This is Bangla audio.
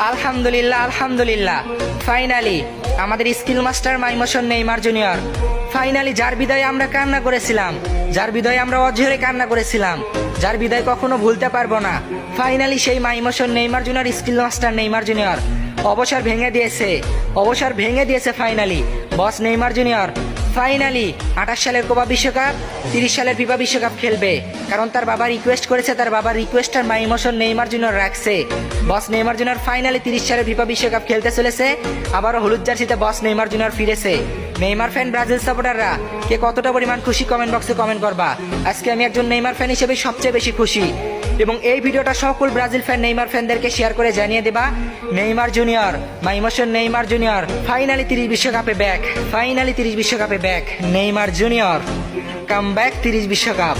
আলহামদুলিল্লাহ আলহামদুলিল্লাহ, ফাইনালি আমাদের skill master my emotion Neymar junior finally, যার বিদায় আমরা কান্না করেছিলাম, যার বিদায় আমরা অঝরে কান্না করেছিলাম, যার বিদায় কখনো ভুলতে পারবো না, ফাইনালি সেই my emotion Neymar junior, skill master Neymar junior অবসর ভেঙে দিয়েছে, অবসর ভেঙে দিয়েছে। Finally boss Neymar junior finally 28 সালের কোপা বিশ্বকাপ, 30 সালের ফিফা বিশ্বকাপ খেলবে, কারণ তার বাবা রিকোয়েস্ট করেছে, তার বাবার রিকোয়েস্টার মাইমোশন নেইমার জুনিয়র রাখছে। বস নেইমার জুনিয়র ফাইনালি 30 সালের ফিফা বিশ্বকাপ খেলতে চলেছে, আবারও হলুদ জার্সিতে বস নেইমার জুনিয়র ফিরেছে। নেইমার ফ্যান ব্রাজিল সাপোর্টাররা কে কতটা পরিমাণ খুশি কমেন্ট বক্সে কমেন্ট করবা। আজকে আমি একজন নেইমার ফ্যান হিসেবে সবচেয়ে বেশি খুশি, এবং এই ভিডিওটা সকল ব্রাজিল ফ্যান নেইমার ফ্যানদেরকে শেয়ার করে জানিয়ে দেবা Neymar junior, my emotion Neymar junior finally 30 বিশ্বকাপে ব্যাক, ফাইনালি 30 বিশ্বকাপে back. Neymar junior come back 30 বিশ্বকাপ।